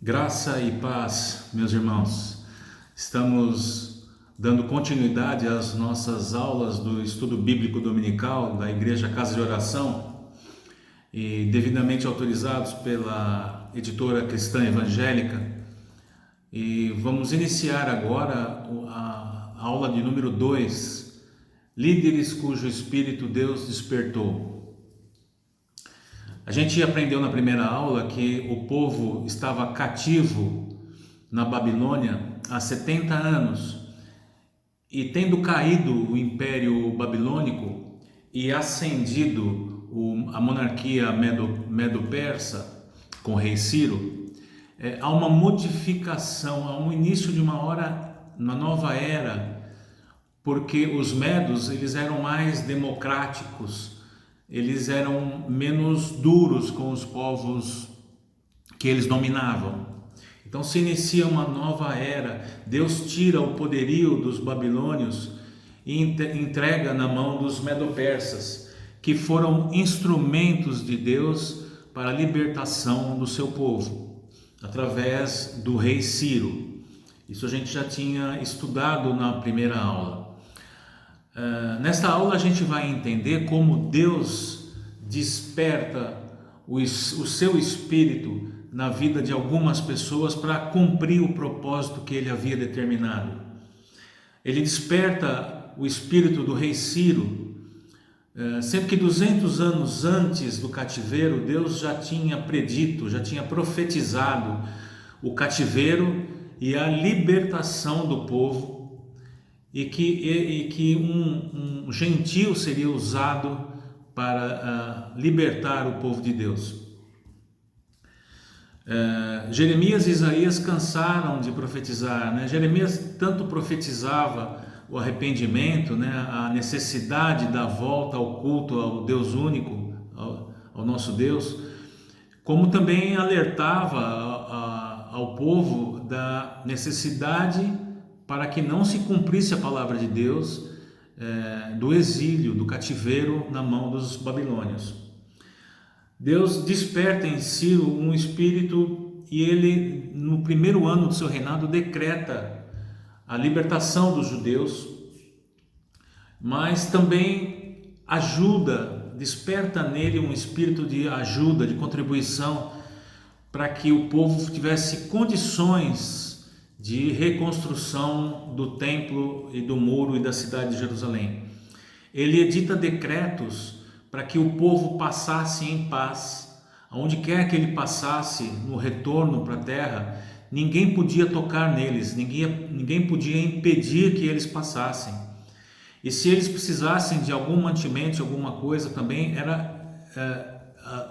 Graça e paz, meus irmãos. Estamos dando continuidade às nossas aulas do estudo bíblico dominical da Igreja Casa de Oração e devidamente autorizados pela editora cristã evangélica. E vamos iniciar agora a aula de número 2, líderes cujo espírito Deus despertou. A gente aprendeu na primeira aula que o povo estava cativo na Babilônia há 70 anos e tendo caído o Império Babilônico e ascendido a monarquia Medo-Persa com o rei Ciro, há uma modificação, há um início de uma nova era, porque os medos eles eram mais democráticos. Eles eram menos duros com os povos que eles dominavam. Então se inicia uma nova era. Deus tira o poderio dos babilônios e entrega na mão dos medo-persas, que foram instrumentos de Deus para a libertação do seu povo, através do rei Ciro. Isso a gente já tinha estudado na primeira aula. Nesta aula a gente vai entender como Deus desperta o seu espírito na vida de algumas pessoas para cumprir o propósito que ele havia determinado. Ele desperta o espírito do rei Ciro, sendo que 200 anos antes do cativeiro, Deus já tinha predito, já tinha profetizado o cativeiro e a libertação do povo, e que um gentil seria usado para libertar o povo de Deus. Jeremias e Isaías cansaram de profetizar, né? Jeremias tanto profetizava o arrependimento, né? A necessidade da volta ao culto ao Deus único, ao nosso Deus, como também alertava ao povo da necessidade para que não se cumprisse a palavra de Deus do exílio, do cativeiro na mão dos babilônios. Deus desperta em Ciro um espírito e ele, no primeiro ano do seu reinado, decreta a libertação dos judeus, mas também desperta nele um espírito de ajuda, de contribuição, para que o povo tivesse condições de reconstrução do templo e do muro e da cidade de Jerusalém. Ele edita decretos para que o povo passasse em paz. Aonde quer que ele passasse no retorno para a terra, ninguém podia tocar neles, ninguém podia impedir que eles passassem. E se eles precisassem de algum mantimento, alguma coisa também,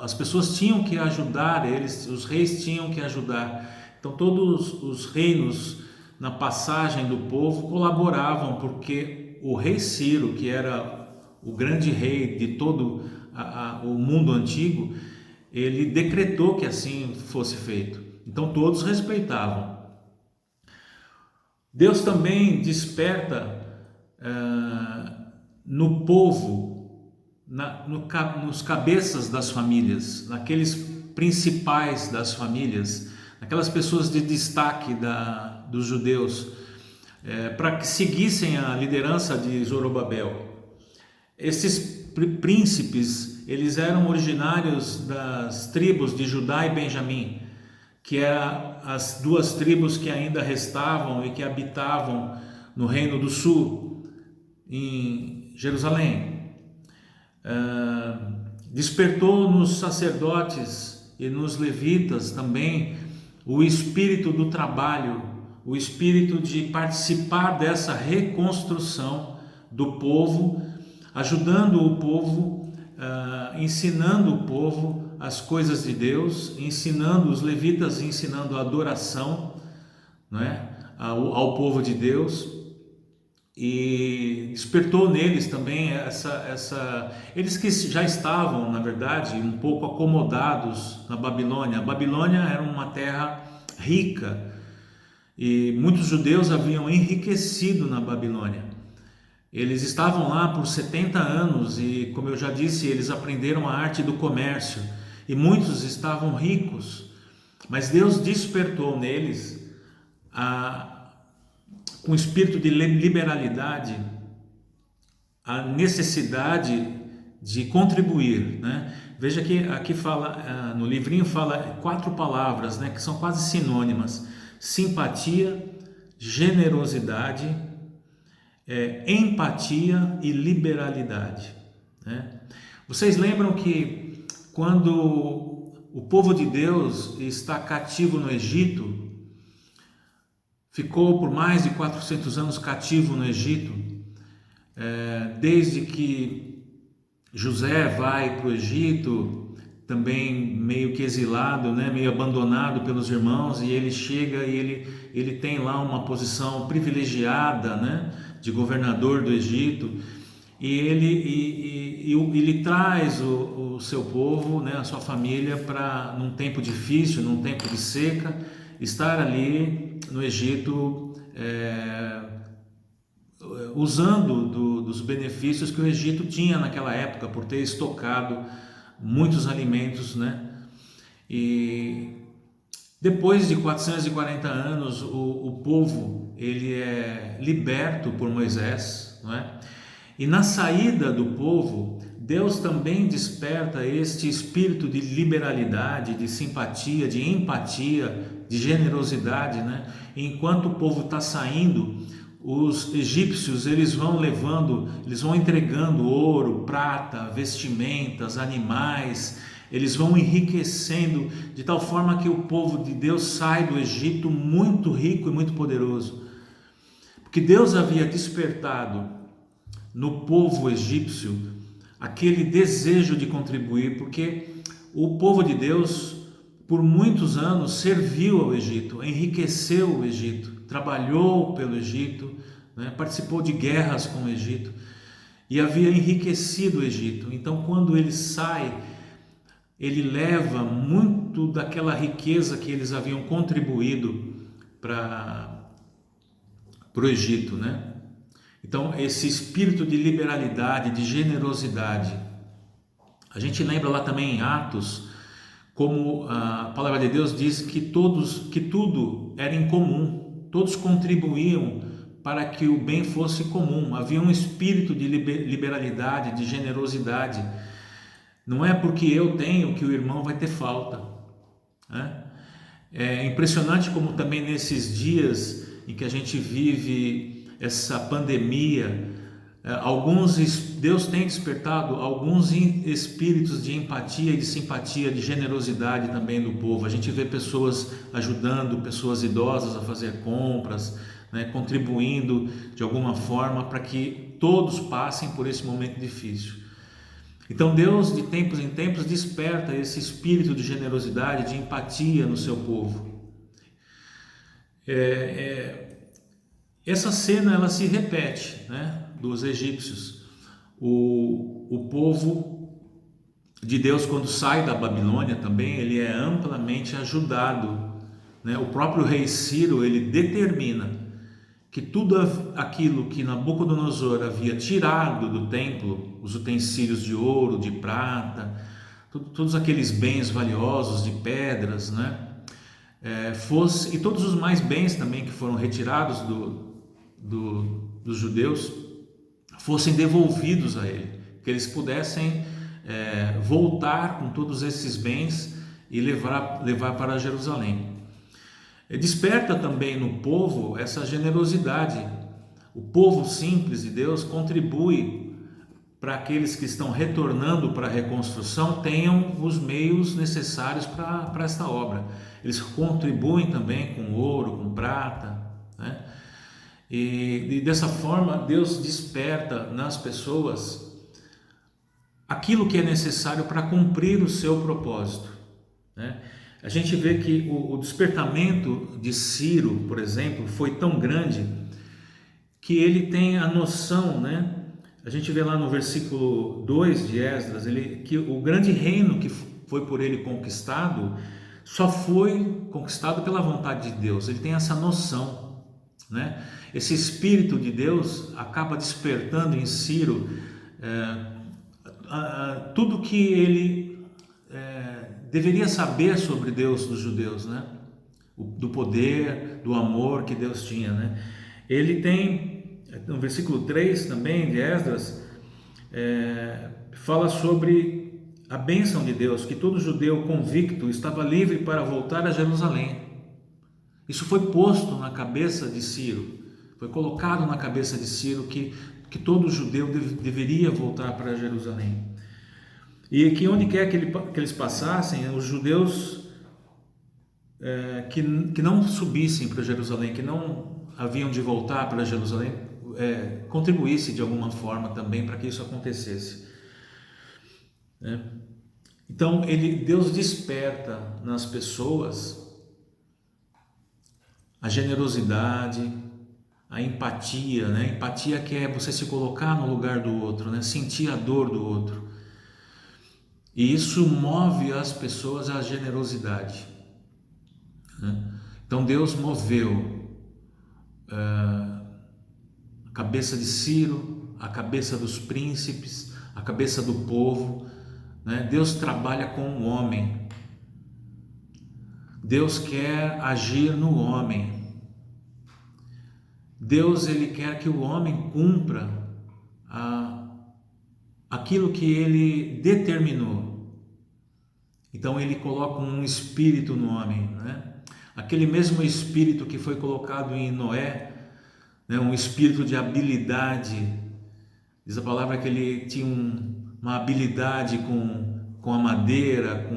as pessoas tinham que ajudar eles, os reis tinham que ajudar. Então todos os reinos na passagem do povo colaboravam, porque o rei Ciro, que era o grande rei de todo o mundo antigo, ele decretou que assim fosse feito. Então todos respeitavam. Deus também desperta no povo, nos cabeças das famílias, naqueles principais das famílias, aquelas pessoas de destaque dos judeus, para que seguissem a liderança de Zorobabel. Esses príncipes, eles eram originários das tribos de Judá e Benjamim, que eram as duas tribos que ainda restavam e que habitavam no Reino do Sul, em Jerusalém. Despertou nos sacerdotes e nos levitas também o espírito do trabalho, o espírito de participar dessa reconstrução do povo, ajudando o povo, ensinando o povo as coisas de Deus, ensinando os levitas, ensinando a adoração, não é? ao povo de Deus, e despertou neles também eles que já estavam, na verdade, um pouco acomodados na Babilônia. A Babilônia era uma terra rica e muitos judeus haviam enriquecido na Babilônia. Eles estavam lá por 70 anos e, como eu já disse, eles aprenderam a arte do comércio e muitos estavam ricos. Mas Deus despertou neles, com espírito de liberalidade, a necessidade de contribuir, né? Veja que aqui fala, no livrinho fala 4 palavras, né, que são quase sinônimas: simpatia, generosidade, empatia e liberalidade, né? Vocês lembram que quando o povo de Deus está cativo no Egito, ficou por mais de 400 anos cativo no Egito, desde que José vai para o Egito, também meio que exilado, né, meio abandonado pelos irmãos, e ele chega e ele tem lá uma posição privilegiada, né, de governador do Egito, e ele traz o seu povo, né, a sua família, para, num tempo difícil, num tempo de seca, estar ali no Egito, usando dos benefícios que o Egito tinha naquela época, por ter estocado muitos alimentos, né? E depois de 440 anos, o povo ele é liberto por Moisés, não é? E na saída do povo, Deus também desperta este espírito de liberalidade, de simpatia, de empatia, de generosidade, né? Enquanto o povo está saindo, os egípcios eles vão entregando ouro, prata, vestimentas, animais, eles vão enriquecendo de tal forma que o povo de Deus sai do Egito muito rico e muito poderoso, porque Deus havia despertado no povo egípcio aquele desejo de contribuir, porque o povo de Deus por muitos anos serviu ao Egito, enriqueceu o Egito, trabalhou pelo Egito, né? Participou de guerras com o Egito e havia enriquecido o Egito. Então, quando ele sai, ele leva muito daquela riqueza que eles haviam contribuído para o Egito, né? Então, esse espírito de liberalidade, de generosidade, a gente lembra lá também em Atos, como a palavra de Deus diz que tudo era em comum, todos contribuíam para que o bem fosse comum. Havia um espírito de liberalidade, de generosidade. Não é porque eu tenho que o irmão vai ter falta, né? É impressionante como também nesses dias em que a gente vive essa pandemia, Deus tem despertado alguns espíritos de empatia e de simpatia, de generosidade também do povo. A gente vê pessoas ajudando pessoas idosas a fazer compras, né, contribuindo de alguma forma para que todos passem por esse momento difícil. Então Deus, de tempos em tempos, desperta esse espírito de generosidade, de empatia no seu povo. Essa cena ela se repete, né, dos egípcios. O povo de Deus, quando sai da Babilônia também, ele é amplamente ajudado, né? O próprio rei Ciro, ele determina que tudo aquilo que Nabucodonosor havia tirado do templo, os utensílios de ouro, de prata, todos aqueles bens valiosos de pedras, né? E todos os mais bens também que foram retirados dos judeus, fossem devolvidos a ele, que eles pudessem voltar com todos esses bens e levar para Jerusalém. Desperta também no povo essa generosidade. O povo simples de Deus contribui para aqueles que estão retornando para a reconstrução tenham os meios necessários para esta obra. Eles contribuem também com ouro, com prata, né? E dessa forma Deus desperta nas pessoas aquilo que é necessário para cumprir o seu propósito, né? A gente vê que o despertamento de Ciro, por exemplo, foi tão grande que ele tem a noção, né? A gente vê lá no versículo 2 de Esdras, que o grande reino que foi por ele conquistado só foi conquistado pela vontade de Deus. Ele tem essa noção, né? Esse Espírito de Deus acaba despertando em Ciro tudo que ele deveria saber sobre Deus dos judeus, né? Do poder, do amor que Deus tinha, né? Ele tem, no versículo 3 também de Esdras, fala sobre a bênção de Deus, que todo judeu convicto estava livre para voltar a Jerusalém. Isso foi posto na cabeça de Ciro, foi colocado na cabeça de Ciro que todo judeu deveria voltar para Jerusalém. E que onde quer que eles passassem, os judeus que não subissem para Jerusalém, que não haviam de voltar para Jerusalém, contribuísse de alguma forma também para que isso acontecesse. Então, Deus desperta nas pessoas a generosidade, a empatia, né? Empatia que é você se colocar no lugar do outro, né? Sentir a dor do outro. E isso move as pessoas à generosidade, né? Então Deus moveu a cabeça de Ciro, a cabeça dos príncipes, a cabeça do povo, né? Deus trabalha com o homem. Deus quer agir no homem. Deus, ele quer que o homem cumpra aquilo que ele determinou. Então ele coloca um espírito no homem, né? Aquele mesmo espírito que foi colocado em Noé, né? Um espírito de habilidade. Diz a palavra que ele tinha uma habilidade com a madeira,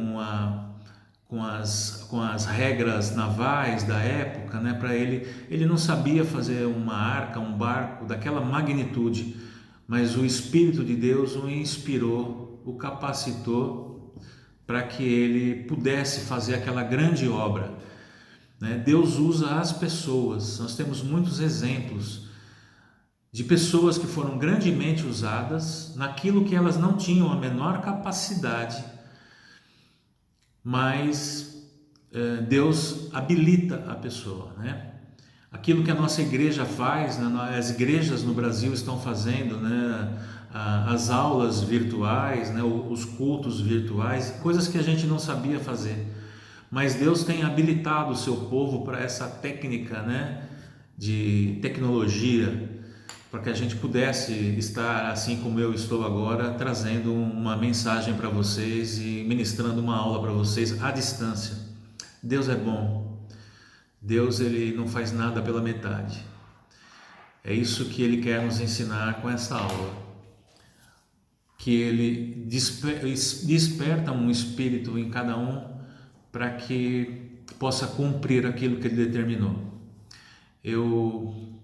com as regras navais da época, né? Para ele não sabia fazer uma arca, um barco daquela magnitude, mas o Espírito de Deus o inspirou, o capacitou para que ele pudesse fazer aquela grande obra, né? Deus usa as pessoas. Nós temos muitos exemplos de pessoas que foram grandemente usadas naquilo que elas não tinham a menor capacidade, mas Deus habilita a pessoa, né? Aquilo que a nossa igreja faz, né? As igrejas no Brasil estão fazendo, né? As aulas virtuais, né? Os cultos virtuais, coisas que a gente não sabia fazer, mas Deus tem habilitado o seu povo para essa técnica, né? De tecnologia, para que a gente pudesse estar assim como eu estou agora, trazendo uma mensagem para vocês e ministrando uma aula para vocês à distância. Deus é bom. Deus, ele não faz nada pela metade. É isso que ele quer nos ensinar com essa aula. Que ele desperta um espírito em cada um para que possa cumprir aquilo que ele determinou. Eu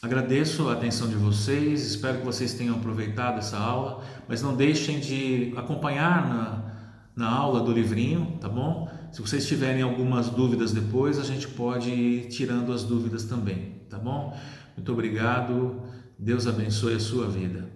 agradeço a atenção de vocês, espero que vocês tenham aproveitado essa aula, mas não deixem de acompanhar na aula do livrinho, tá bom? Se vocês tiverem algumas dúvidas depois, a gente pode ir tirando as dúvidas também, tá bom? Muito obrigado, Deus abençoe a sua vida.